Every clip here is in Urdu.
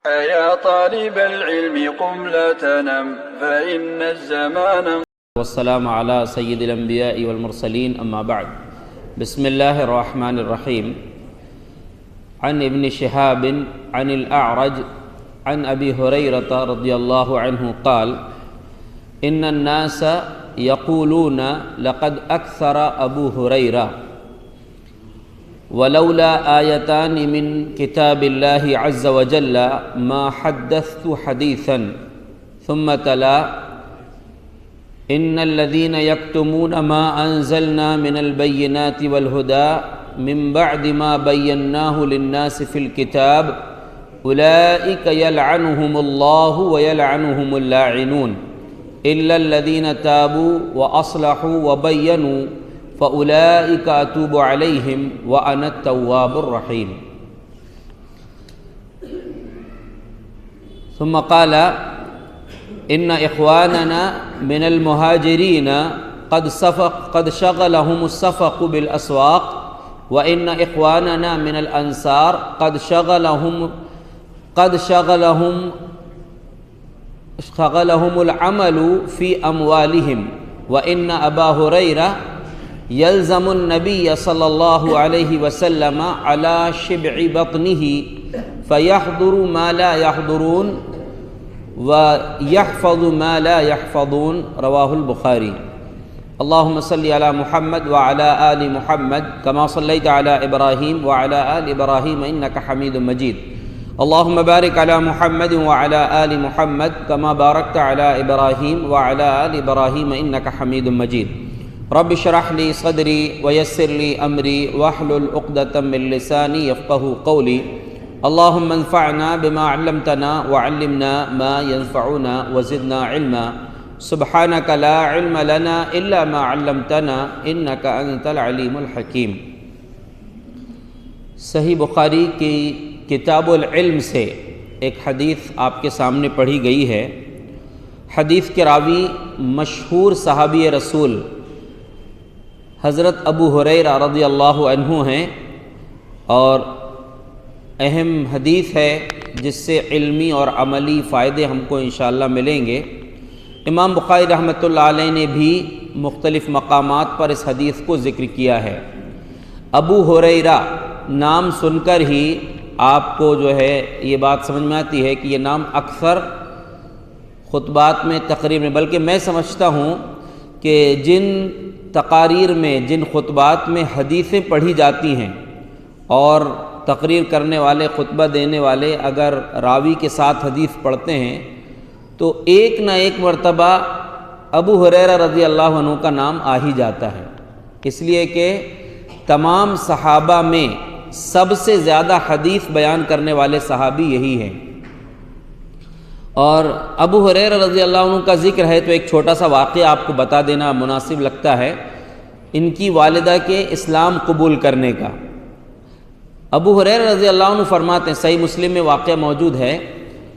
يا طالب العلم قم لا تنم فإن الزمان. والسلام على سيد الأنبياء والمرسلين أما بعد. بسم الله الرحمن الرحيم. عن ابن شهاب عن الأعرج عن أبي هريرة رضي الله عنه قال: إن الناس يقولون لقد أكثر أبو هريرة ولولا آيتان من كتاب الله عز وجل ما حدثت حديثا. ثم تلا: إن الذين يكتمون ما أنزلنا من البينات والهدى من بعد ما بيناه للناس في الكتاب أولئك يلعنهم الله ويلعنهم اللاعنون إلا الذين تابوا وأصلحوا وبينوا فأولئك أتوب عليهم وأنا التواب الرحيم. ثم قال: إن إخواننا من المهاجرين قد شغلهم السفق بالأسواق، وإن إخواننا من الأنصار قد شغلهم العمل في أموالهم، وإن أبا هريرة يلزم النبي صلى الله عليه وسلم على شبع بطنه فيحضر ما لا يحضرون ويحفظ ما لا يحفظون. رواه البخاري. اللهم صل على محمد وعلى آل محمد كما صليت على إبراهيم وعلى آل إبراهيم إنك حميد مجيد. اللهم بارك على محمد وعلى آل محمد كما باركت على إبراهيم وعلى آل إبراهيم إنك حميد مجيد. رب اشرح لي صدري ويسر لي أمري واحلل عقدة من لساني يفقهوا قولي. اللهم انفعنا بما علمتنا وعلمنا ما ينفعنا وزدنا علما. سبحانك لا علم لنا إلا ما علمتنا إنك أنت العليم الحكيم. صحیح بخاری کی کتاب العلم سے ایک حدیث آپ کے سامنے پڑھی گئی ہے. حدیث کے راوی مشہور صحابی رسول حضرت ابو ہریرہ رضی اللہ عنہ ہیں، اور اہم حدیث ہے جس سے علمی اور عملی فائدے ہم کو انشاءاللہ ملیں گے. امام بخاری رحمۃ اللہ علیہ نے بھی مختلف مقامات پر اس حدیث کو ذکر کیا ہے. ابو ہریرہ نام سن کر ہی آپ کو جو ہے یہ بات سمجھ میں آتی ہے کہ یہ نام اکثر خطبات میں تقریر میں، بلکہ میں سمجھتا ہوں کہ جن تقاریر میں جن خطبات میں حدیثیں پڑھی جاتی ہیں اور تقریر کرنے والے خطبہ دینے والے اگر راوی کے ساتھ حدیث پڑھتے ہیں تو ایک نہ ایک مرتبہ ابو ہریرہ رضی اللہ عنہ کا نام آ ہی جاتا ہے، اس لیے کہ تمام صحابہ میں سب سے زیادہ حدیث بیان کرنے والے صحابی یہی ہیں. اور ابو ہریرہ رضی اللہ عنہ کا ذکر ہے تو ایک چھوٹا سا واقعہ آپ کو بتا دینا مناسب لگتا ہے، ان کی والدہ کے اسلام قبول کرنے کا. ابو ہریرہ رضی اللہ عنہ فرماتے ہیں، صحیح مسلم میں واقعہ موجود ہے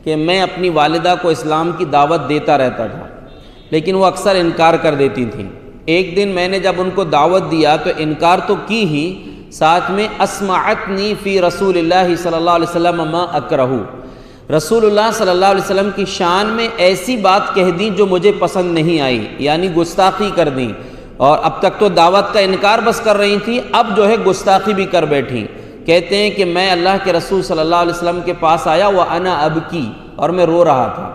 کہ میں اپنی والدہ کو اسلام کی دعوت دیتا رہتا تھا، لیکن وہ اکثر انکار کر دیتی تھیں. ایک دن میں نے جب ان کو دعوت دیا تو انکار تو کی ہی، ساتھ میں اسمعتنی فی رسول اللہ صلی اللہ علیہ وسلم ما اکرہ، رسول اللہ صلی اللہ علیہ وسلم کی شان میں ایسی بات کہہ دیں جو مجھے پسند نہیں آئی، یعنی گستاخی کر دیں. اور اب تک تو دعوت کا انکار بس کر رہی تھیں، اب جو ہے گستاخی بھی کر بیٹھیں. کہتے ہیں کہ میں اللہ کے رسول صلی اللہ علیہ وسلم کے پاس آیا وَأَنَا أَبْكِي، اور میں رو رہا تھا،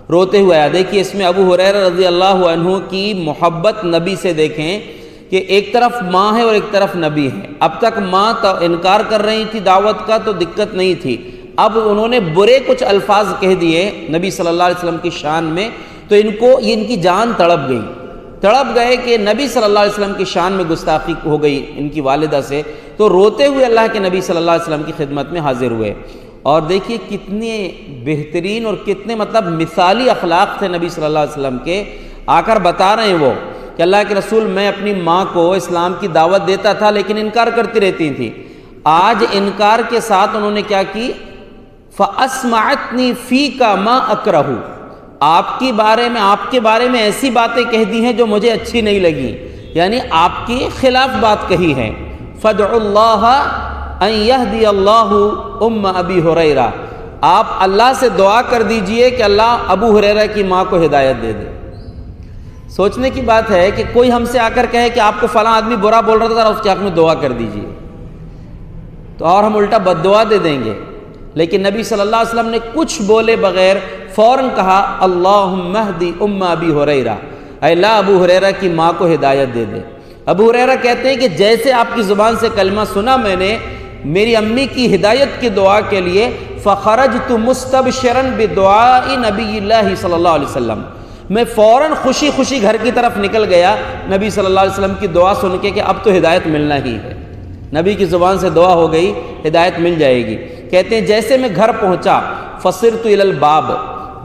روتے ہوئے آیا. دیکھیے اس میں ابو ہریرہ رضی اللہ عنہ کی محبت نبی سے دیکھیں کہ ایک طرف ماں ہے اور ایک طرف نبی ہے. اب تک ماں انکار کر رہی تھی دعوت کا تو دقت نہیں تھی، اب انہوں نے برے کچھ الفاظ کہہ دیے نبی صلی اللہ علیہ وسلم کی شان میں تو ان کی جان تڑپ گئے کہ نبی صلی اللہ علیہ وسلم کی شان میں گستاخی ہو گئی ان کی والدہ سے. تو روتے ہوئے اللہ کے نبی صلی اللہ علیہ وسلم کی خدمت میں حاضر ہوئے. اور دیکھیے کتنے بہترین اور کتنے مثالی اخلاق تھے نبی صلی اللہ علیہ وسلم کے. آ کر بتا رہے ہیں وہ کہ اللہ کے رسول میں اپنی ماں کو اسلام کی دعوت دیتا تھا لیکن انکار کرتی رہتی تھی. آج انکار کے ساتھ انہوں نے کیا کی؟ فَأَسْمَعَتْنِي فِيكَ مَا أَكْرَهُ، آپ کے بارے میں ایسی باتیں کہہ دی ہیں جو مجھے اچھی نہیں لگی، یعنی آپ کے خلاف بات کہی ہے. فَادْعُوا اللَّهَ أَن يَهْدِيَ اللَّهُ أُمَّ أَبِي هُرَيْرَةَ، آپ اللہ سے دعا کر دیجئے کہ اللہ ابو ہریرہ کی ماں کو ہدایت دے دے۔ سوچنے کی بات ہے کہ کوئی ہم سے آ کر کہے کہ آپ کو فلاں آدمی برا بول رہا تھا، اس کے حق میں دعا کر دیجئے، تو اور ہم الٹا بد دعا دے دیں گے۔ لیکن نبی صلی اللہ علیہ وسلم نے کچھ بولے بغیر فوراً کہا اللہم اہدی ام ابی ہریرہ، اے اللہ ابو ہریرہ کی ماں کو ہدایت دے دے۔ ابو ہریرہ کہتے ہیں کہ جیسے آپ کی زبان سے کلمہ سنا میں نے میری امی کی ہدایت کی دعا کے لیے، فخرجت مستبشرا بدعاء نبی اللہ صلی اللہ علیہ وسلم، میں فوراً خوشی خوشی گھر کی طرف نکل گیا نبی صلی اللہ علیہ وسلم کی دعا سن کے کہ اب تو ہدایت ملنا ہی ہے، نبی کی زبان سے دعا ہو گئی، ہدایت مل جائے گی۔ کہتے ہیں جیسے میں گھر پہنچا فصرت الی الباب،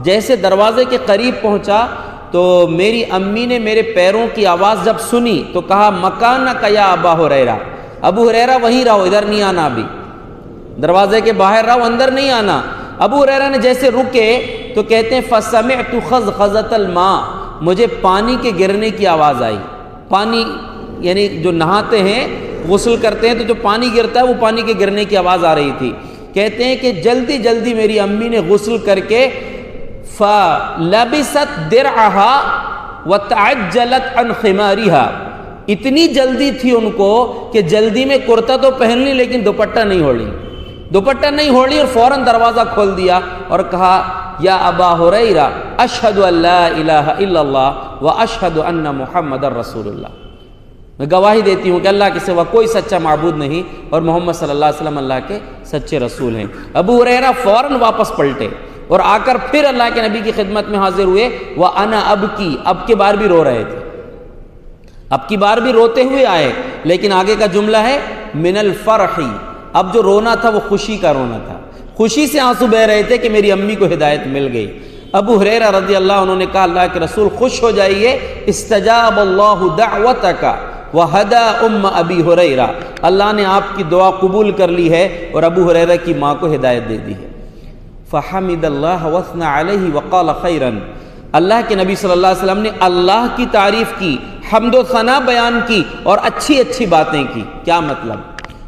جیسے دروازے کے قریب پہنچا تو میری امی نے میرے پیروں کی آواز جب سنی تو کہا مکانک یا ابا ہریرہ، ابو ہریرہ وہیں رہو، ادھر نہیں آنا، ابھی دروازے کے باہر رہو، اندر نہیں آنا۔ ابو ہریرہ نے جیسے رکے تو کہتے ہیں فسمعت خضخضۃ الماء، مجھے پانی کے گرنے کی آواز آئی۔ پانی یعنی جو نہاتے ہیں غسل کرتے ہیں تو جو پانی گرتا ہے وہ پانی کے گرنے کی آواز آ رہی تھی۔ کہتے ہیں کہ جلدی جلدی میری امی نے غسل کر کے فلبست درعها وتعجلت عن خمارها، اتنی جلدی تھی ان کو کہ جلدی میں کرتا تو پہن لی لیکن دوپٹہ نہیں اوڑھی، دوپٹہ نہیں اوڑھی اور فوراً دروازہ کھول دیا اور کہا یا ابا ہریرہ اشہد ان لا الہ الا اللہ واشہد ان محمد رسول اللہ، میں گواہی دیتی ہوں کہ اللہ کے سوا کوئی سچا معبود نہیں اور محمد صلی اللہ علیہ وسلم اللہ کے سچے رسول ہیں۔ ابو ہریرہ فوراً واپس پلٹے اور آ کر پھر اللہ کے نبی کی خدمت میں حاضر ہوئے، وَأَنَا أَبْكِي، اب کی بار بھی رو رہے تھے، اب کی بار بھی روتے ہوئے آئے، لیکن آگے کا جملہ ہے من الفرح، اب جو رونا تھا وہ خوشی کا رونا تھا، خوشی سے آنسو بہ رہے تھے کہ میری امی کو ہدایت مل گئی۔ ابو ہریرہ رضی اللہ عنہ نے کہا اللہ کے رسول خوش ہو جائیے، استجاب اللہ دعوتک وہدی ام ابی ہریرہ، اللہ نے آپ کی دعا قبول کر لی ہے اور ابو ہریرہ کی ماں کو ہدایت دے دی ہے۔ فحمد اللہ وثنى علیہ وقال خیرا، اللہ کے نبی صلی اللہ علیہ وسلم نے اللہ کی تعریف کی، حمد و ثنا بیان کی اور اچھی اچھی باتیں کی۔ کیا مطلب؟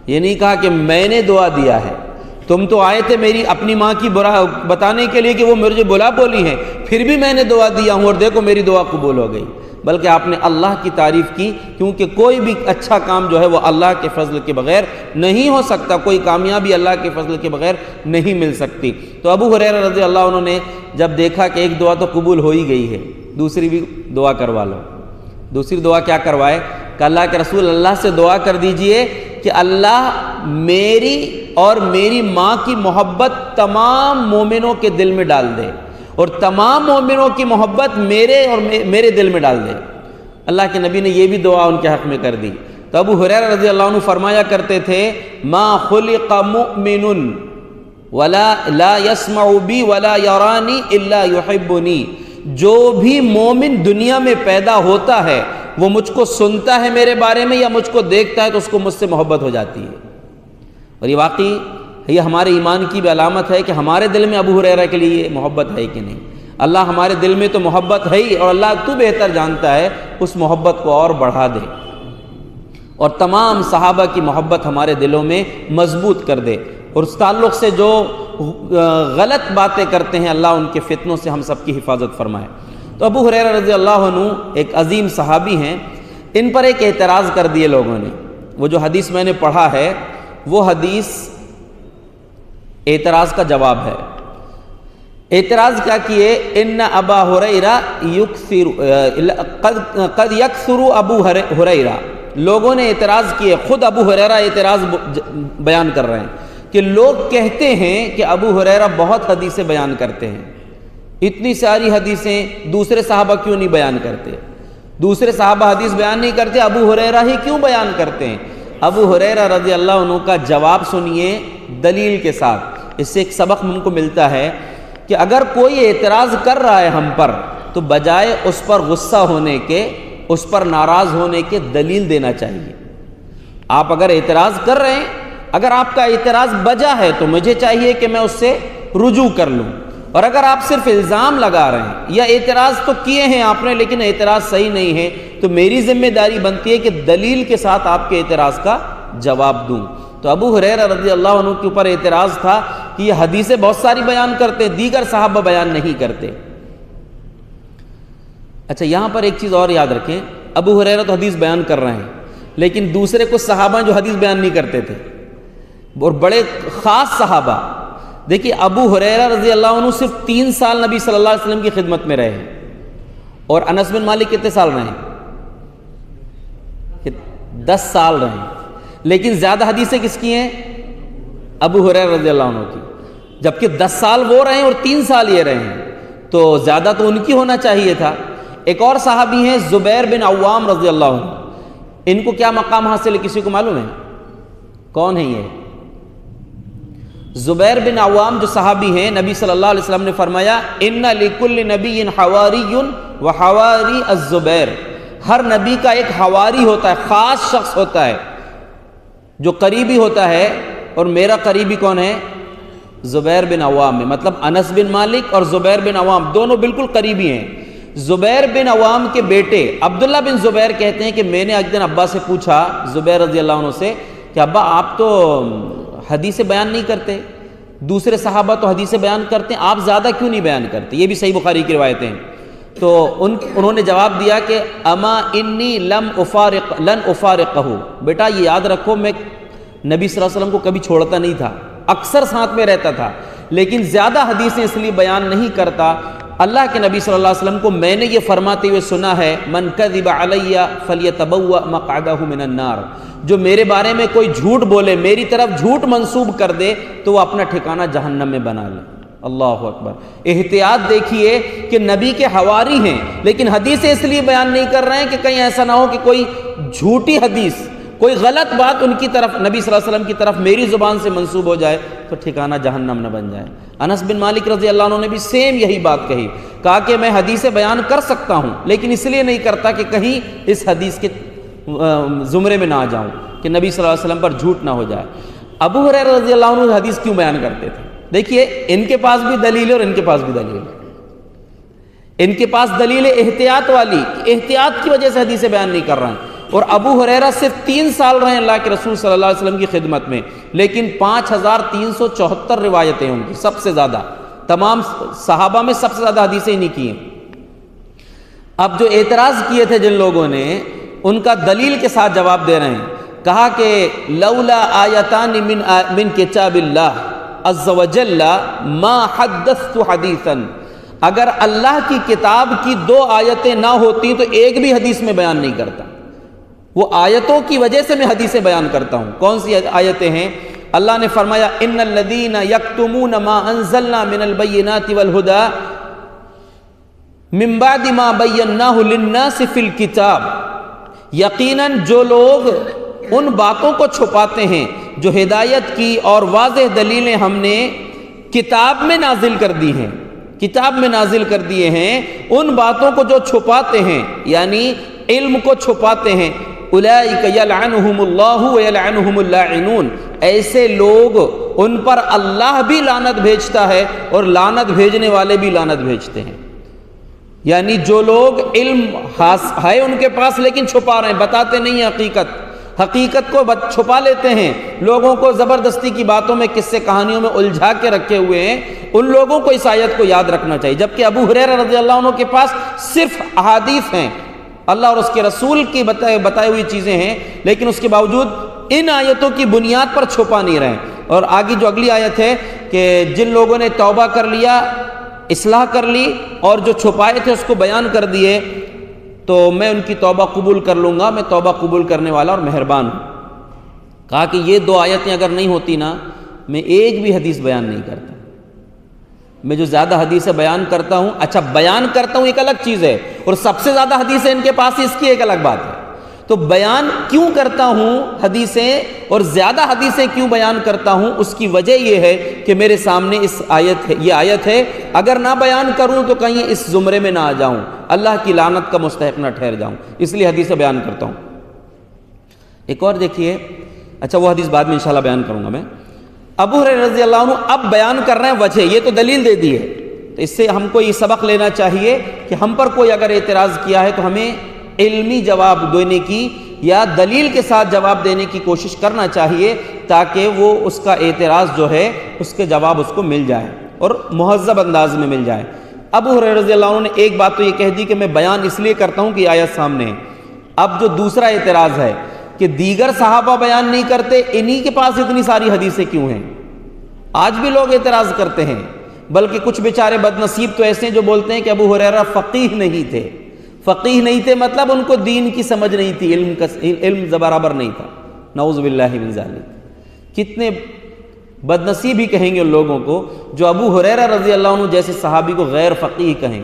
یہ نہیں کہا کہ میں نے دعا دیا ہے، تم تو آئے تھے میری اپنی ماں کی برا بتانے کے لیے کہ وہ مجھے بلا بولی ہیں، پھر بھی میں نے دعا دیا ہوں اور دیکھو میری دعا قبول ہو گئی، بلکہ آپ نے اللہ کی تعریف کی، کیونکہ کوئی بھی اچھا کام جو ہے وہ اللہ کے فضل کے بغیر نہیں ہو سکتا، کوئی کامیابی اللہ کے فضل کے بغیر نہیں مل سکتی۔ تو ابو ہریرہ رضی اللہ عنہ نے جب دیکھا کہ ایک دعا تو قبول ہو ہی گئی ہے، دوسری بھی دعا کروا لو۔ دوسری دعا کیا کروائے کہ اللہ کے رسول اللہ سے دعا کر دیجئے کہ اللہ میری اور میری ماں کی محبت تمام مومنوں کے دل میں ڈال دے اور تمام مومنوں کی محبت میرے دل میں ڈال دے۔ اللہ کے نبی نے یہ بھی دعا ان کے حق میں کر دی۔ تو ابو ہریرہ رضی اللہ عنہ فرمایا کرتے تھے ما خلق مؤمن ولا لا يسمع بی ولا یرانی الا یحبنی، جو بھی مومن دنیا میں پیدا ہوتا ہے وہ مجھ کو سنتا ہے میرے بارے میں یا مجھ کو دیکھتا ہے تو اس کو مجھ سے محبت ہو جاتی ہے۔ اور یہ واقعی یہ ہمارے ایمان کی بھی علامت ہے کہ ہمارے دل میں ابو ہریرہ کے لیے محبت ہے کہ نہیں۔ اللہ ہمارے دل میں تو محبت ہے ہی، اور اللہ تو بہتر جانتا ہے اس محبت کو اور بڑھا دے اور تمام صحابہ کی محبت ہمارے دلوں میں مضبوط کر دے، اور اس تعلق سے جو غلط باتیں کرتے ہیں اللہ ان کے فتنوں سے ہم سب کی حفاظت فرمائے۔ تو ابو ہریرہ رضی اللہ عنہ ایک عظیم صحابی ہیں، ان پر ایک اعتراض کر دیے لوگوں نے۔ وہ جو حدیث میں نے پڑھا ہے وہ حدیث اعتراض کا جواب ہے۔ اعتراض کیا کیے؟ ان ابا ہریرہ قد یکثر ابو ہریرہ، لوگوں نے اعتراض کیے، خود ابو ہریرہ اعتراض بیان کر رہے ہیں کہ لوگ کہتے ہیں کہ ابو ہریرہ بہت حدیثیں بیان کرتے ہیں، اتنی ساری حدیثیں دوسرے صحابہ کیوں نہیں بیان کرتے؟ دوسرے صحابہ حدیث بیان نہیں کرتے، ابو ہریرہ ہی کیوں بیان کرتے ہیں؟ ابو ہریرہ رضی اللہ عنہ کا جواب سنیے دلیل کے ساتھ۔ اس سے ایک سبق ہم کو ملتا ہے کہ اگر کوئی اعتراض کر رہا ہے ہم پر تو بجائے اس پر غصہ ہونے کے، اس پر ناراض ہونے کے دلیل دینا چاہیے۔ آپ اگر اعتراض کر رہے ہیں، اگر آپ کا اعتراض بجا ہے تو مجھے چاہیے کہ میں اس سے رجوع کر لوں، اور اگر آپ صرف الزام لگا رہے ہیں یا اعتراض تو کیے ہیں آپ نے لیکن اعتراض صحیح نہیں ہے تو میری ذمہ داری بنتی ہے کہ دلیل کے ساتھ آپ کے اعتراض کا جواب دوں۔ تو ابو ہریرہ رضی اللہ عنہ کے اوپر اعتراض تھا کہ یہ حدیثیں بہت ساری بیان کرتے ہیں، دیگر صحابہ بیان نہیں کرتے۔ اچھا یہاں پر ایک چیز اور یاد رکھیں، ابو ہریرہ تو حدیث بیان کر رہے ہیں، لیکن دوسرے کچھ صحابہ جو حدیث بیان نہیں کرتے تھے، اور بڑے خاص صحابہ۔ دیکھیے ابو ہریرہ رضی اللہ عنہ صرف 3 سال نبی صلی اللہ علیہ وسلم کی خدمت میں رہے ہیں، اور انس بن مالک کتنے سال رہے ہیں؟ 10 سال رہے ہیں، لیکن زیادہ حدیثیں کس کی ہیں؟ ابو ہریرہ رضی اللہ عنہ کی، جبکہ 10 سال وہ رہے ہیں اور 3 سال یہ رہے ہیں، تو زیادہ تو ان کی ہونا چاہیے تھا۔ ایک اور صحابی ہیں زبیر بن عوام رضی اللہ عنہ، ان کو کیا مقام حاصل ہے کسی کو معلوم ہے؟ کون ہیں یہ؟ زبیر بن عوام جو صحابی ہیں، نبی صلی اللہ علیہ وسلم نے فرمایا ان لکل نبی حواری وحواری الزبیر، ہر نبی کا ایک حواری ہوتا ہے، خاص شخص ہوتا ہے جو قریبی ہوتا ہے، اور میرا قریبی کون ہے؟ زبیر بن عوام ہے۔ مطلب انس بن مالک اور زبیر بن عوام دونوں بالکل قریبی ہیں۔ زبیر بن عوام کے بیٹے عبداللہ بن زبیر کہتے ہیں کہ میں نے ایک دن ابا سے پوچھا، زبیر رضی اللہ عنہ سے، کہ ابا آپ تو حدیث بیان نہیں کرتے، دوسرے صحابہ تو حدیث بیان کرتے ہیں، آپ زیادہ کیوں نہیں بیان کرتے؟ یہ بھی صحیح بخاری کی روایتیں ہیں۔ تو انہوں نے جواب دیا کہ اما انی لن افارقہ، بیٹا یہ یاد رکھو میں نبی صلی اللہ علیہ وسلم کو کبھی چھوڑتا نہیں تھا، اکثر ساتھ میں رہتا تھا، لیکن زیادہ حدیثیں اس لیے بیان نہیں کرتا، اللہ کے نبی صلی اللہ علیہ وسلم کو میں نے یہ فرماتے ہوئے سنا ہے من کذب علی فلیتبوأ مقعدہ من النار، جو میرے بارے میں کوئی جھوٹ بولے، میری طرف جھوٹ منسوب کر دے تو وہ اپنا ٹھکانہ جہنم میں بنا لے۔ اللہ اکبر۔ احتیاط دیکھیے کہ نبی کے حواری ہیں، لیکن حدیثیں اس لیے بیان نہیں کر رہے ہیں کہ کہیں ایسا نہ ہو کہ کوئی جھوٹی حدیث، کوئی غلط بات ان کی طرف، نبی صلی اللہ علیہ وسلم کی طرف میری زبان سے منسوب ہو جائے تو ٹھکانہ جہنم نہ بن جائے۔ انس بن مالک رضی اللہ عنہ نے بھی سیم یہی بات کہی، کہا کہ میں حدیثیں بیان کر سکتا ہوں لیکن اس لیے نہیں کرتا کہ کہیں اس حدیث کے زمرے میں نہ آ جاؤں، کہ نبی صلی اللہ علیہ وسلم پر جھوٹ نہ ہو جائے۔ ابو ہریرہ رضی اللہ عنہ حدیث کیوں بیان کرتے تھے؟ دیکھیے ان کے پاس بھی دلیل ہے اور ان کے پاس بھی دلیل ہے۔ ان کے پاس دلیل ہے احتیاط والی، احتیاط کی وجہ سے حدیثیں بیان نہیں کر رہے ہیں، اور ابو ہریرہ صرف 3 سال رہے اللہ کے رسول صلی اللہ علیہ وسلم کی خدمت میں، لیکن 5374 روایتیں ان کی، سب سے زیادہ، تمام صحابہ میں سب سے زیادہ حدیثیں انہی کی ہیں۔ اب جو اعتراض کیے تھے جن لوگوں نے، ان کا دلیل کے ساتھ جواب دے رہے ہیں، کہا کہ لولا آیتان من کتاب اللہ عز وجل ما حدثت حدیثا، اگر اللہ کی کتاب کی 2 آیتیں نہ ہوتی تو ایک بھی حدیث میں بیان نہیں کرتا، وہ آیتوں کی وجہ سے میں حدیثیں بیان کرتا ہوں۔ کون سی آیتیں ہیں؟ اللہ نے فرمایا ان الذین یکتمون ما انزلنا من البینات والہدی من بعد ما بیناہ للناس فی الکتاب، یقیناً جو لوگ ان باتوں کو چھپاتے ہیں جو ہدایت کی اور واضح دلیلیں ہم نے کتاب میں نازل کر دی ہیں، کتاب میں نازل کر دیے ہیں، ان باتوں کو جو چھپاتے ہیں یعنی علم کو چھپاتے ہیں، اولئک یلعنہم اللہ ویلعنہم اللاعنون، ایسے لوگ ان پر اللہ بھی لعنت بھیجتا ہے اور لعنت بھیجنے والے بھی لعنت بھیجتے ہیں۔ یعنی جو لوگ علم ہے ان کے پاس لیکن چھپا رہے ہیں، بتاتے نہیں ہیں حقیقت کو چھپا لیتے ہیں، لوگوں کو زبردستی کی باتوں میں، قصے کہانیوں میں الجھا کے رکھے ہوئے ہیں، ان لوگوں کو اس آیت کو یاد رکھنا چاہیے۔ جبکہ ابو ہریرہ رضی اللہ عنہ کے پاس صرف احادیث ہیں، اللہ اور اس کے رسول کی بتائی ہوئی چیزیں ہیں، لیکن اس کے باوجود ان آیتوں کی بنیاد پر چھپا نہیں رہے۔ اور آگے جو اگلی آیت ہے کہ جن لوگوں نے توبہ کر لیا، اصلاح کر لی اور جو چھپائے تھے اس کو بیان کر دیے تو میں ان کی توبہ قبول کر لوں گا، میں توبہ قبول کرنے والا اور مہربان ہوں۔ کہا کہ یہ 2 آیتیں اگر نہیں ہوتی نا، میں ایک بھی حدیث بیان نہیں کرتا۔ میں جو زیادہ حدیثیں بیان کرتا ہوں، اچھا بیان کرتا ہوں ایک الگ چیز ہے، اور سب سے زیادہ حدیثیں ان کے پاس، اس کی ایک الگ بات ہے۔ تو بیان کیوں کرتا ہوں حدیثیں، اور زیادہ حدیثیں کیوں بیان کرتا ہوں، اس کی وجہ یہ ہے کہ میرے سامنے یہ آیت ہے، اگر نہ بیان کروں تو کہیں اس زمرے میں نہ آ جاؤں، اللہ کی لعنت کا مستحق نہ ٹھہر جاؤں، اس لیے حدیثیں بیان کرتا ہوں۔ ایک اور دیکھیے، اچھا وہ حدیث بعد میں انشاءاللہ بیان کروں گا میں۔ ابو ہریرہ رضی اللہ عنہ اب بیان کر رہے ہیں وجہ، یہ تو دلیل دے دی ہے، تو اس سے ہم کو یہ سبق لینا چاہیے کہ ہم پر کوئی اگر اعتراض کیا ہے تو ہمیں علمی جواب دینے کی یا دلیل کے ساتھ جواب دینے کی کوشش کرنا چاہیے تاکہ وہ اس کا اعتراض جو ہے اس کے جواب اس کو مل جائے اور مہذب انداز میں مل جائے۔ ابو ہریرہ رضی اللہ عنہ نے ایک بات تو یہ کہہ دی کہ میں بیان اس لیے کرتا ہوں کہ یہ آیت سامنے ہے۔ اب جو دوسرا اعتراض ہے کہ دیگر صحابہ بیان نہیں کرتے، انہی کے پاس اتنی ساری حدیثیں کیوں ہیں؟ آج بھی لوگ اعتراض کرتے ہیں، بلکہ کچھ بیچارے بد نصیب تو ایسے ہیں جو بولتے ہیں کہ ابو ہریرہ فقیہ نہیں تھے۔ فقیہ نہیں تھے مطلب ان کو دین کی سمجھ نہیں تھی، علم برابر نہیں تھا، نعوذ باللہ من ذالک۔ کتنے بد نصیب ہی کہیں گے ان لوگوں کو جو ابو ہریرہ رضی اللہ عنہ جیسے صحابی کو غیر فقیہ کہیں۔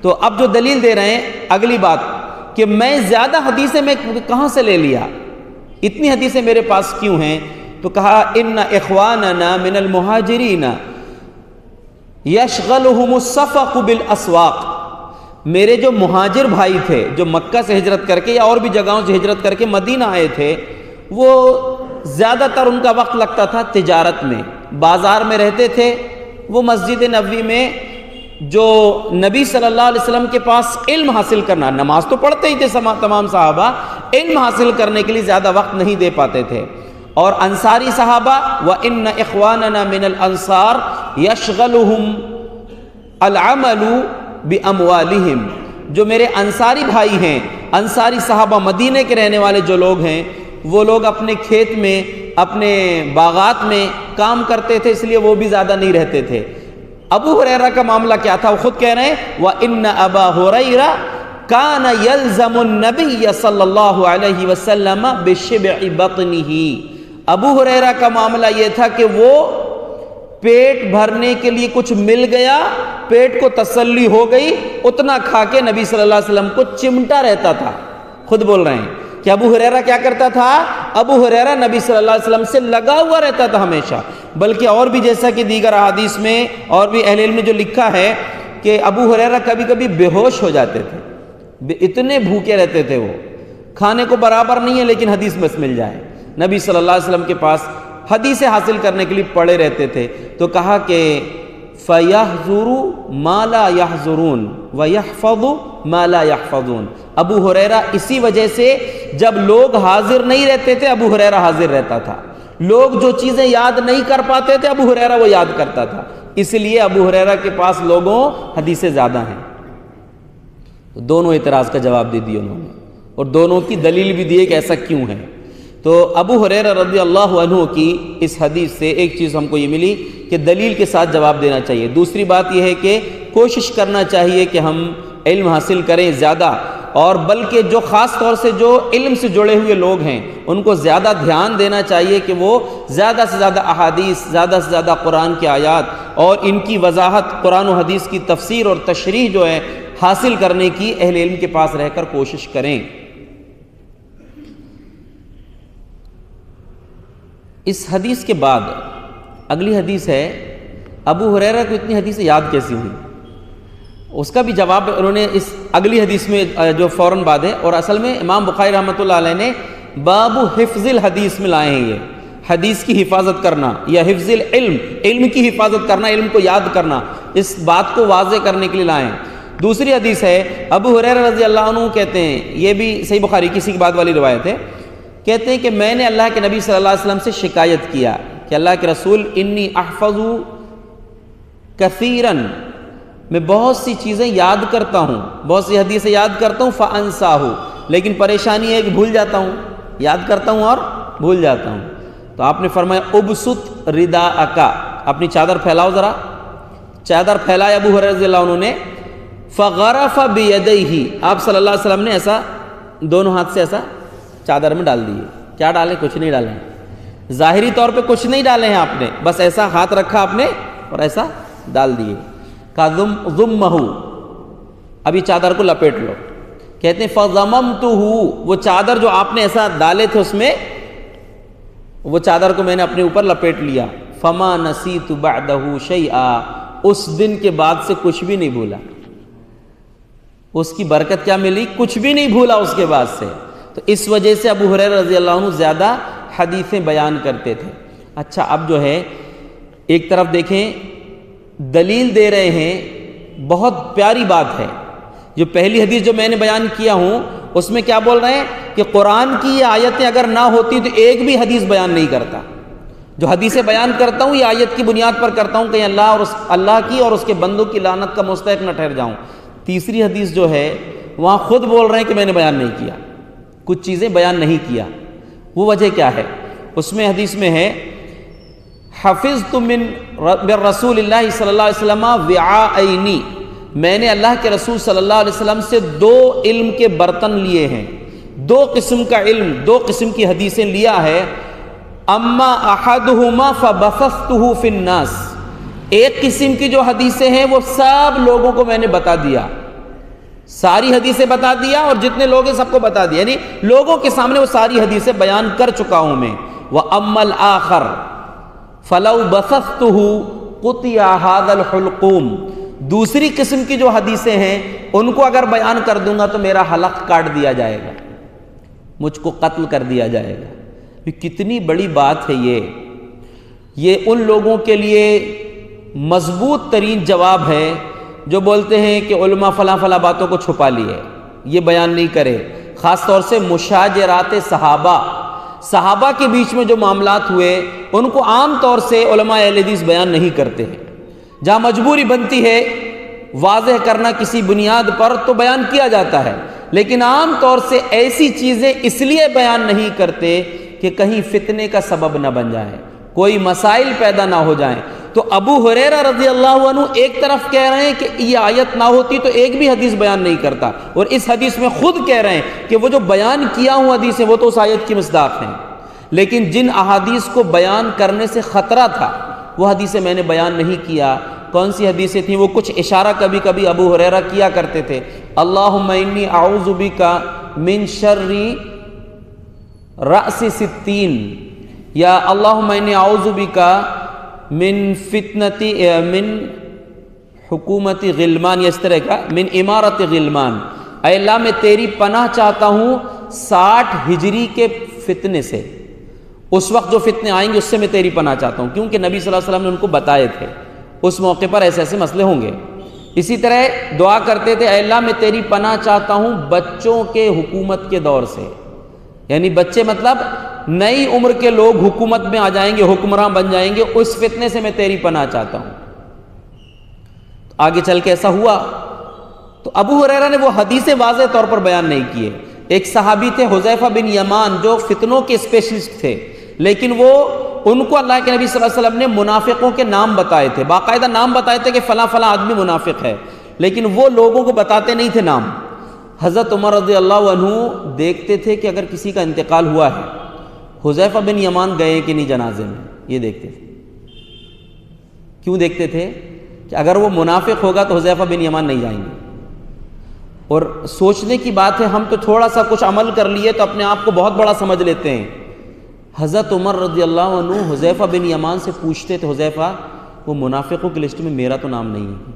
تو اب جو دلیل دے رہے ہیں اگلی بات کہ میں زیادہ حدیثیں میں کہاں سے لے لیا، اتنی حدیثیں میرے پاس کیوں ہیں؟ تو کہا ان اخواننا من المہاجرین یشغلہم الصفق بالاسواق، میرے جو مہاجر بھائی تھے جو مکہ سے ہجرت کر کے یا اور بھی جگہوں سے ہجرت کر کے مدینہ آئے تھے، وہ زیادہ تر ان کا وقت لگتا تھا تجارت میں، بازار میں رہتے تھے۔ وہ مسجد نبوی میں جو نبی صلی اللہ علیہ وسلم کے پاس علم حاصل کرنا، نماز تو پڑھتے ہی تھے تمام صحابہ، علم حاصل کرنے کے لیے زیادہ وقت نہیں دے پاتے تھے۔ اور انصاری صحابہ وَإِنَّ إِخْوَانَنَا مِنَ الْأَنصَارِ يَشْغَلُهُمْ الْعَمَلُ بِأَمْوَالِهِمْ، جو میرے انصاری بھائی ہیں، انصاری صحابہ مدینے کے رہنے والے جو لوگ ہیں، وہ لوگ اپنے کھیت میں اپنے باغات میں کام کرتے تھے، اس لیے وہ بھی زیادہ نہیں رہتے تھے۔ ابو ہریرہ کا معاملہ کیا تھا؟ وہ خود کہہ رہے ہیں وَإِنَّ أَبَا هُرَيْرَةَ كَانَ يَلْزَمُ النَّبِيَّ صلی اللہ علیہ وسلم بِشِبْعِ بَطْنِهِ، ابو ہریرہ کا معاملہ یہ تھا کہ وہ پیٹ بھرنے کے لیے کچھ مل گیا، پیٹ کو تسلی ہو گئی، اتنا کھا کے نبی صلی اللہ علیہ وسلم کو چمٹا رہتا تھا۔ خود بول رہے ہیں کہ ابو ہریرہ کیا کرتا تھا؟ ابو ہریرہ نبی صلی اللہ علیہ وسلم سے لگا ہوا رہتا تھا ہمیشہ۔ بلکہ اور بھی جیسا کہ دیگر احادیث میں اور بھی اہل علم نے جو لکھا ہے کہ ابو ہریرہ کبھی کبھی بے ہوش ہو جاتے تھے، اتنے بھوکے رہتے تھے، وہ کھانے کو برابر نہیں ہے لیکن حدیث بس مل جائے۔ نبی صلی اللہ علیہ وسلم کے پاس حدیثیں حاصل کرنے کے لیے پڑے رہتے تھے۔ تو کہا کہ فَيَحْذُرُ مَا لَا يَحْذُرُونَ وَيَحْفَظُ مَا لَا يَحْفَظُونَ، ابو ہریرہ اسی وجہ سے جب لوگ حاضر نہیں رہتے تھے ابو ہریرہ حاضر رہتا تھا، لوگ جو چیزیں یاد نہیں کر پاتے تھے ابو ہریرہ وہ یاد کرتا تھا، اس لیے ابو ہریرہ کے پاس لوگوں حدیثیں زیادہ ہیں۔ دونوں اعتراض کا جواب دے دیا انہوں نے، اور دونوں کی دلیل بھی دی کہ ایسا کیوں ہے۔ تو ابو ہریرہ رضی اللہ عنہ کی اس حدیث سے ایک چیز ہم کو یہ ملی کہ دلیل کے ساتھ جواب دینا چاہیے۔ دوسری بات یہ ہے کہ کوشش کرنا چاہیے کہ ہم علم حاصل کریں زیادہ، اور بلکہ جو خاص طور سے جو علم سے جڑے ہوئے لوگ ہیں ان کو زیادہ دھیان دینا چاہیے کہ وہ زیادہ سے زیادہ احادیث، زیادہ سے زیادہ قرآن کی آیات اور ان کی وضاحت، قرآن و حدیث کی تفسیر اور تشریح جو ہے حاصل کرنے کی اہل علم کے پاس رہ کر کوشش کریں۔ اس حدیث کے بعد اگلی حدیث ہے ابو ہریرہ کو اتنی حدیثیں یاد کیسی ہوئی، اس کا بھی جواب انہوں نے اس اگلی حدیث میں جو فوراً بعد ہے، اور اصل میں امام بخاری رحمۃ اللہ علیہ نے باب حفظ الحدیث میں لائے ہیں، یہ حدیث کی حفاظت کرنا یا حفظ العلم، علم کی حفاظت کرنا، علم کو یاد کرنا، اس بات کو واضح کرنے کے لیے لائے ہیں۔ دوسری حدیث ہے ابو ہریرہ رضی اللہ عنہ کہتے ہیں، یہ بھی صحیح بخاری کسی کے بعد والی روایت ہے، کہتے ہیں کہ میں نے اللہ کے نبی صلی اللہ علیہ وسلم سے شکایت کیا کہ اللہ کے رسول انی احفظ کثیراً، میں بہت سی چیزیں یاد کرتا ہوں، بہت سی حدیثیں یاد کرتا ہوں، فانساہ، لیکن پریشانی ہے کہ بھول جاتا ہوں، یاد کرتا ہوں اور بھول جاتا ہوں۔ تو آپ نے فرمایا ابسط رداءک، اپنی چادر پھیلاؤ ذرا۔ چادر پھیلایا ابو ہریرہ رضی اللہ عنہ نے، فغرف بیدیہ، آپ صلی اللہ علیہ وسلم نے ایسا دونوں ہاتھ سے ایسا چادر میں ڈال دیے۔ کیا ڈالیں؟ کچھ نہیں ڈالیں، ظاہری طور پہ کچھ نہیں ڈالے ہیں آپ نے، بس ایسا ہاتھ رکھا آپ نے اور ایسا ڈال دیے۔ کہا ضمہ، ابھی چادر کو لپیٹ لو۔ کہتے ہیں فضممتہ، وہ چادر جو آپ نے ایسا ڈالے تھے اس میں، وہ چادر کو میں نے اپنے اوپر لپیٹ لیا۔ فما نسیت بعدہ شیئا، اس دن کے بعد سے کچھ بھی نہیں بھولا۔ اس کی برکت کیا ملی؟ کچھ بھی نہیں بھولا اس کے بعد سے۔ تو اس وجہ سے ابو ہریرہ رضی اللہ عنہ زیادہ حدیثیں بیان کرتے تھے۔ اچھا، اب جو ہے ایک طرف دیکھیں دلیل دے رہے ہیں، بہت پیاری بات ہے۔ جو پہلی حدیث جو میں نے بیان کیا ہوں اس میں کیا بول رہے ہیں کہ قرآن کی یہ آیتیں اگر نہ ہوتی تو ایک بھی حدیث بیان نہیں کرتا. جو حدیثیں بیان کرتا ہوں یہ آیت کی بنیاد پر کرتا ہوں، کہیں اللہ کی اور اس کے بندوں کی لعنت کا مستحق نہ ٹھہر جاؤں. تیسری حدیث جو ہے وہاں خود بول رہے ہیں کہ میں نے بیان نہیں کیا، کچھ چیزیں بیان نہیں کیا. وہ وجہ کیا ہے؟ اس میں حدیث میں ہے حفظت من رسول اللہ صلی اللہ علیہ وسلم وعاءین، میں نے اللہ کے رسول صلی اللہ علیہ وسلم سے 2 علم کے برتن لیے ہیں، 2 قسم کا علم، 2 قسم کی حدیثیں لیا ہے. اما احدہما فبثثتہ فی الناس، ایک قسم کی جو حدیثیں ہیں وہ سب لوگوں کو میں نے بتا دیا، ساری حدیثیں بتا دیا اور جتنے لوگ ہیں سب کو بتا دیا، یعنی لوگوں کے سامنے وہ ساری حدیثیں بیان کر چکا ہوں میں. وَأَمَّا الْآخَرُ فَلَوْ بَثَثْتُهُ قُطِعَ هَذَا الْحُلْقُومُ، دوسری قسم کی جو حدیثیں ہیں ان کو اگر بیان کر دوں گا تو میرا حلق کاٹ دیا جائے گا، مجھ کو قتل کر دیا جائے گا. کتنی بڑی بات ہے یہ ان لوگوں کے لیے مضبوط ترین جواب ہے جو بولتے ہیں کہ علماء فلاں فلاں باتوں کو چھپا لیے، یہ بیان نہیں کرے. خاص طور سے مشاجرات صحابہ کے بیچ میں جو معاملات ہوئے ان کو عام طور سے علماء اہل حدیث بیان نہیں کرتے ہیں. جہاں مجبوری بنتی ہے واضح کرنا کسی بنیاد پر تو بیان کیا جاتا ہے، لیکن عام طور سے ایسی چیزیں اس لیے بیان نہیں کرتے کہ کہیں فتنے کا سبب نہ بن جائیں، کوئی مسائل پیدا نہ ہو جائیں. تو ابو ہریرہ رضی اللہ عنہ ایک طرف کہہ رہے ہیں کہ یہ آیت نہ ہوتی تو ایک بھی حدیث بیان نہیں کرتا، اور اس حدیث میں خود کہہ رہے ہیں کہ وہ جو بیان کیا ہوں حدیثیں وہ تو اس آیت کی مصداق ہیں، لیکن جن احادیث کو بیان کرنے سے خطرہ تھا وہ حدیثیں میں نے بیان نہیں کیا. کون سی حدیثیں تھیں؟ وہ کچھ اشارہ کبھی کبھی ابو ہریرہ کیا کرتے تھے. اللہم انی اعوذ بک من شر رأس 60، یا اللہم انی اعوذ بک من من حکومت غلمان، یا اس طرح کا من امارت غلمان، اے اللہ میں تیری پناہ چاہتا ہوں 60 ہجری کے فتنے سے، اس وقت جو فتنے آئیں گے اس سے میں تیری پناہ چاہتا ہوں، کیونکہ نبی صلی اللہ علیہ وسلم نے ان کو بتائے تھے اس موقع پر ایسے ایسے مسئلے ہوں گے. اسی طرح دعا کرتے تھے اے اللہ میں تیری پناہ چاہتا ہوں بچوں کے حکومت کے دور سے، یعنی بچے مطلب نئی عمر کے لوگ حکومت میں آ جائیں گے، حکمراں بن جائیں گے، اس فتنے سے میں تیری پناہ چاہتا ہوں. آگے چل کے ایسا ہوا تو ابو ہریرہ نے وہ حدیثیں واضح طور پر بیان نہیں کیے. ایک صحابی تھے حذیفہ بن یمان جو فتنوں کے اسپیشلسٹ تھے، لیکن وہ ان کو اللہ کے نبی صلی اللہ علیہ وسلم نے منافقوں کے نام بتائے تھے، باقاعدہ نام بتائے تھے کہ فلاں فلاں آدمی منافق ہے، لیکن وہ لوگوں کو بتاتے نہیں تھے نام. حضرت عمر رضی اللہ عنہ دیکھتے تھے کہ اگر کسی کا انتقال ہوا ہے حذیفہ بن یمان گئے کہ نہیں جنازے میں، یہ دیکھتے تھے. کیوں دیکھتے تھے؟ کہ اگر وہ منافق ہوگا تو حذیفہ بن یمان نہیں جائیں گے. اور سوچنے کی بات ہے، ہم تو تھوڑا سا کچھ عمل کر لیے تو اپنے آپ کو بہت بڑا سمجھ لیتے ہیں. حضرت عمر رضی اللہ عنہ حذیفہ بن یمان سے پوچھتے تھے حذیفہ وہ منافقوں کی لسٹ میں میرا تو نام نہیں ہے.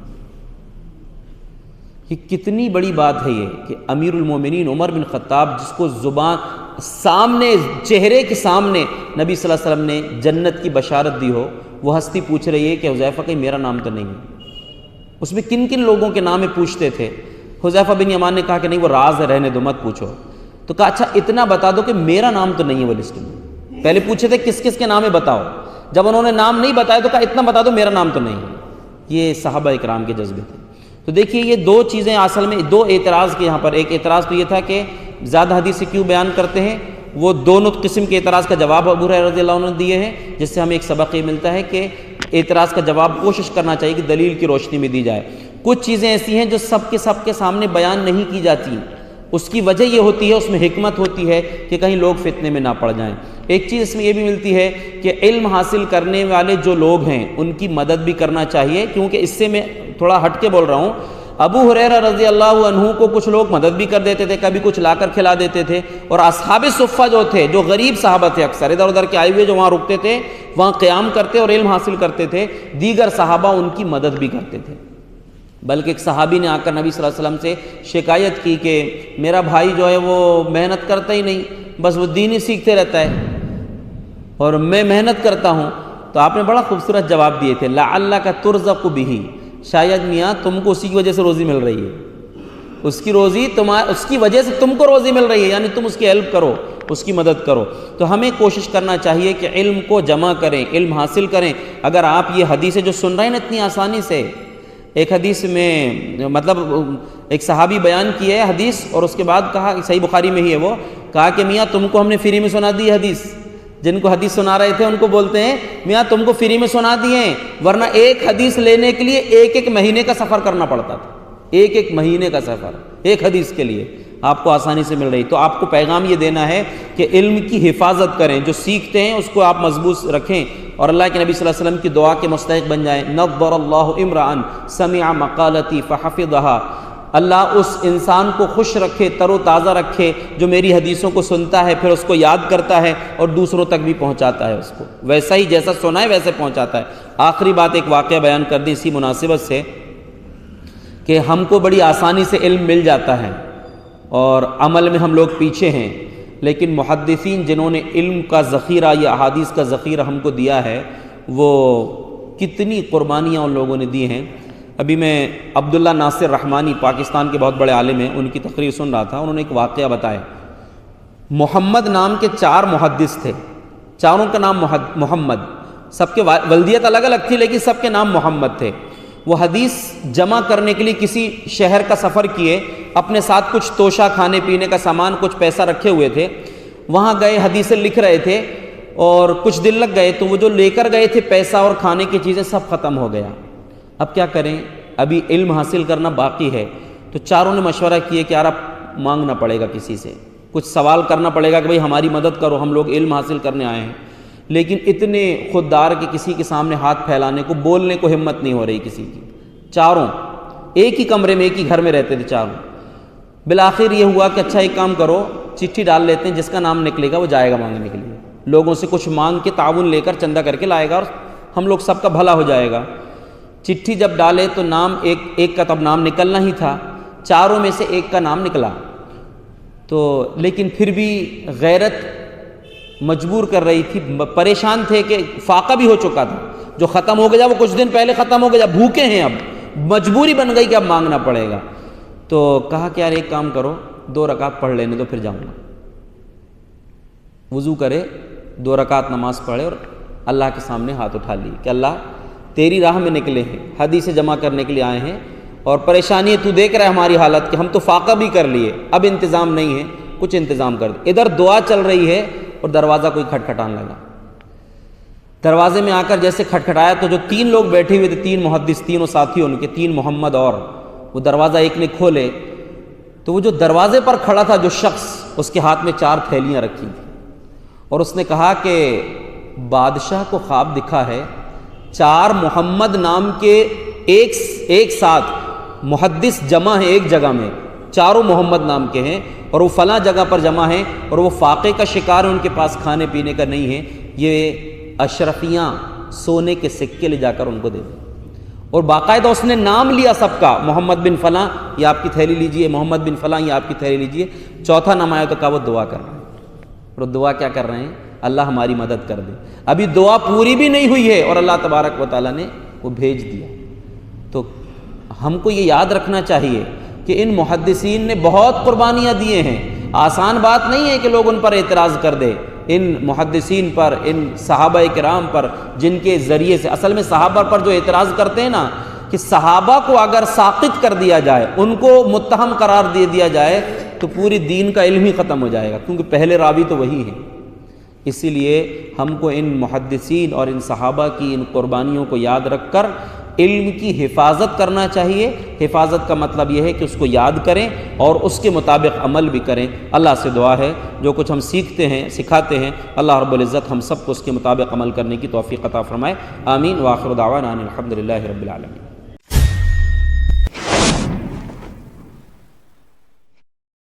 یہ کتنی بڑی بات ہے یہ کہ امیر المومنین عمر بن خطاب، جس کو زبان سامنے چہرے کے سامنے نبی صلی اللہ علیہ وسلم نے جنت کی بشارت دی ہو، وہ ہستی پوچھ رہی ہے کہ حذیفہ کہیں میرا نام تو نہیں ہے. اس میں کن کن لوگوں کے نام پوچھتے تھے. حذیفہ بن یمان نے کہا کہ نہیں وہ راز ہے، رہنے دو مت پوچھو. تو کہا اچھا اتنا بتا دو کہ میرا نام تو نہیں ہے وہ لسٹ میں. پہلے پوچھے تھے کس کس کے نام ہے بتاؤ، جب انہوں نے نام نہیں بتایا تو کہا اتنا بتا دو میرا نام تو نہیں ہے. یہ صحابہ اکرام کے جذبے تھے. تو دیکھیے یہ 2 چیزیں اصل میں 2 اعتراض کے یہاں پر. ایک اعتراض تو یہ تھا کہ زیادہ حدیث کیوں بیان کرتے ہیں، وہ دونوں قسم کے اعتراض کا جواب ابو ہریرہ رضی اللہ عنہ نے دیے ہیں، جس سے ہمیں ایک سبق یہ ملتا ہے کہ اعتراض کا جواب کوشش کرنا چاہیے کہ دلیل کی روشنی میں دی جائے. کچھ چیزیں ایسی ہیں جو سب کے سامنے بیان نہیں کی جاتی، اس کی وجہ یہ ہوتی ہے، اس میں حکمت ہوتی ہے کہ کہیں لوگ فتنے میں نہ پڑ جائیں. ایک چیز اس میں یہ بھی ملتی ہے کہ علم حاصل کرنے والے جو لوگ ہیں ان کی مدد بھی کرنا چاہیے، کیونکہ اس سے میں تھوڑا ہٹ کے بول رہا ہوں. ابو ہریرہ رضی اللہ عنہ کو کچھ لوگ مدد بھی کر دیتے تھے، کبھی کچھ لا کر کھلا دیتے تھے، اور اصحاب صفہ جو تھے، جو غریب صحابہ تھے، اکثر ادھر ادھر کے آئے ہوئے جو وہاں رکتے تھے، وہاں قیام کرتے اور علم حاصل کرتے تھے. دیگر صحابہ ان کی مدد بھی کرتے تھے. بلکہ ایک صحابی نے آ کر نبی صلی اللہ علیہ وسلم سے شکایت کی کہ میرا بھائی جو ہے وہ محنت کرتا ہی نہیں، بس وہ دین ہی سیکھتے رہتا ہے اور میں محنت کرتا ہوں. تو آپ نے بڑا خوبصورت جواب دیے تھے، لعلک ترزق بہ، شاید میاں تم کو اسی کی وجہ سے روزی مل رہی ہے. اس کی روزی اس کی وجہ سے تم کو روزی مل رہی ہے، یعنی تم اس کی ہیلپ کرو، اس کی مدد کرو۔ تو ہمیں کوشش کرنا چاہیے کہ علم کو جمع کریں، علم حاصل کریں۔ اگر آپ یہ حدیثیں جو سن رہے ہیں نا اتنی آسانی سے، ایک حدیث میں مطلب ایک صحابی بیان کی ہے حدیث، اور اس کے بعد کہا، صحیح بخاری میں ہی ہے وہ، کہا کہ میاں تم کو ہم نے فری میں سنا دی حدیث۔ جن کو حدیث سنا رہے تھے ان کو بولتے ہیں میاں تم کو فری میں سنا دیے ہیں، ورنہ ایک حدیث لینے کے لیے ایک مہینے کا سفر کرنا پڑتا تھا، ایک مہینے کا سفر ایک حدیث کے لیے۔ آپ کو آسانی سے مل رہی، تو آپ کو پیغام یہ دینا ہے کہ علم کی حفاظت کریں، جو سیکھتے ہیں اس کو آپ مضبوط رکھیں، اور اللہ کے نبی صلی اللہ علیہ وسلم کی دعا کے مستحق بن جائیں۔ نضر اللہ امرأ سمع مقالتی فحفظها، اللہ اس انسان کو خوش رکھے، تر و تازہ رکھے جو میری حدیثوں کو سنتا ہے، پھر اس کو یاد کرتا ہے اور دوسروں تک بھی پہنچاتا ہے، اس کو ویسا ہی جیسا سنا ہے ویسے پہنچاتا ہے۔ آخری بات ایک واقعہ بیان کر دیں اسی مناسبت سے، کہ ہم کو بڑی آسانی سے علم مل جاتا ہے اور عمل میں ہم لوگ پیچھے ہیں، لیکن محدثین جنہوں نے علم کا ذخیرہ یا احادیث کا ذخیرہ ہم کو دیا ہے، وہ کتنی قربانیاں ان لوگوں نے دی ہیں۔ ابھی میں عبداللہ ناصر رحمانی پاکستان کے بہت بڑے عالم ہیں، ان کی تقریر سن رہا تھا، انہوں نے ایک واقعہ بتایا۔ محمد نام کے 4 محدث تھے، چاروں کا نام محمد، سب کے ولدیت الگ الگ تھی لیکن سب کے نام محمد تھے۔ وہ حدیث جمع کرنے کے لیے کسی شہر کا سفر کیے، اپنے ساتھ کچھ توشہ کھانے پینے کا سامان، کچھ پیسہ رکھے ہوئے تھے، وہاں گئے حدیثیں لکھ رہے تھے، اور کچھ دن لگ گئے تو وہ جو لے کر گئے تھے پیسہ اور کھانے کی چیزیں سب ختم ہو گیا۔ اب کیا کریں، ابھی علم حاصل کرنا باقی ہے، تو چاروں نے مشورہ کیے کہ یار اب مانگنا پڑے گا کسی سے، کچھ سوال کرنا پڑے گا کہ بھئی ہماری مدد کرو، ہم لوگ علم حاصل کرنے آئے ہیں۔ لیکن اتنے خوددار کہ کسی کے سامنے ہاتھ پھیلانے کو، بولنے کو ہمت نہیں ہو رہی کسی کی۔ چاروں ایک ہی کمرے میں ایک ہی گھر میں رہتے تھے چاروں۔ بالآخر یہ ہوا کہ اچھا ایک کام کرو، چٹھی ڈال لیتے ہیں، جس کا نام نکلے گا وہ جائے گا مانگنے کے لیے، لوگوں سے کچھ مانگ کے تعاون لے کر چندہ کر کے لائے گا اور ہم لوگ سب کا بھلا ہو جائے گا۔ چٹھی جب ڈالے تو نام ایک کا تب نام نکلنا ہی تھا، چاروں میں سے ایک کا نام نکلا، تو لیکن پھر بھی غیرت مجبور کر رہی تھی، پریشان تھے کہ فاقہ بھی ہو چکا تھا، جو ختم ہو گیا وہ کچھ دن پہلے ختم ہو گیا، بھوکے ہیں، اب مجبوری بن گئی کہ اب مانگنا پڑے گا۔ تو کہا کہ یار ایک کام کرو، 2 رکعت پڑھ لینے دو پھر جاؤں گا۔ وضو کرے، 2 رکعت نماز پڑھے اور اللہ کے سامنے ہاتھ اٹھا لی کہ اللہ تیری راہ میں نکلے ہیں، حدیثیں جمع کرنے کے لیے آئے ہیں، اور پریشانی ہے، تو دیکھ رہا ہے ہماری حالت کہ ہم تو فاقہ بھی کر لیے، اب انتظام نہیں ہے، کچھ انتظام کر دے۔ ادھر دعا چل رہی ہے اور دروازہ کوئی کھٹکھٹانے لگا۔ دروازے میں آ کر جیسے کھٹکھٹایا تو جو 3 لوگ بیٹھے ہوئے تھے، 3 محدث، تینوں ساتھی ان کے، 3 محمد، اور وہ دروازہ ایک نے کھولے تو وہ جو دروازے پر کھڑا تھا جو شخص، اس کے ہاتھ میں 4 تھیلیاں رکھی تھیں، اور اس نے کہا کہ بادشاہ کو خواب دکھا ہے، 4 محمد نام کے ایک ساتھ محدث جمع ہیں ایک جگہ میں، چاروں محمد نام کے ہیں، اور وہ فلاں جگہ پر جمع ہیں، اور وہ فاقے کا شکار ہیں، ان کے پاس کھانے پینے کا نہیں ہے، یہ اشرفیاں سونے کے سکے لے جا کر ان کو دے دیں۔ اور باقاعدہ اس نے نام لیا سب کا، محمد بن فلاں یہ آپ کی تھیلی لیجئے، محمد بن فلاں یہ آپ کی تھیلی لیجئے۔ چوتھا نام آیا تو کہا وہ دعا کر رہے ہیں، اور دعا کیا کر رہے ہیں؟ اللہ ہماری مدد کر دے۔ ابھی دعا پوری بھی نہیں ہوئی ہے اور اللہ تبارک و تعالیٰ نے وہ بھیج دیا۔ تو ہم کو یہ یاد رکھنا چاہیے کہ ان محدثین نے بہت قربانیاں دیے ہیں، آسان بات نہیں ہے کہ لوگ ان پر اعتراض کر دیں، ان محدثین پر، ان صحابہ کرام پر، جن کے ذریعے سے، اصل میں صحابہ پر جو اعتراض کرتے ہیں نا، کہ صحابہ کو اگر ساقط کر دیا جائے، ان کو متہم قرار دے دیا جائے تو پوری دین کا علم ہی ختم ہو جائے گا، کیونکہ پہلے راوی تو وہی ہیں۔ اسی لیے ہم کو ان محدثین اور ان صحابہ کی ان قربانیوں کو یاد رکھ کر علم کی حفاظت کرنا چاہیے۔ حفاظت کا مطلب یہ ہے کہ اس کو یاد کریں اور اس کے مطابق عمل بھی کریں۔ اللہ سے دعا ہے جو کچھ ہم سیکھتے ہیں، سکھاتے ہیں، اللہ رب العزت ہم سب کو اس کے مطابق عمل کرنے کی توفیق عطا فرمائے۔ آمین۔ وآخر دعوانا ان الحمد للہ رب العالمین۔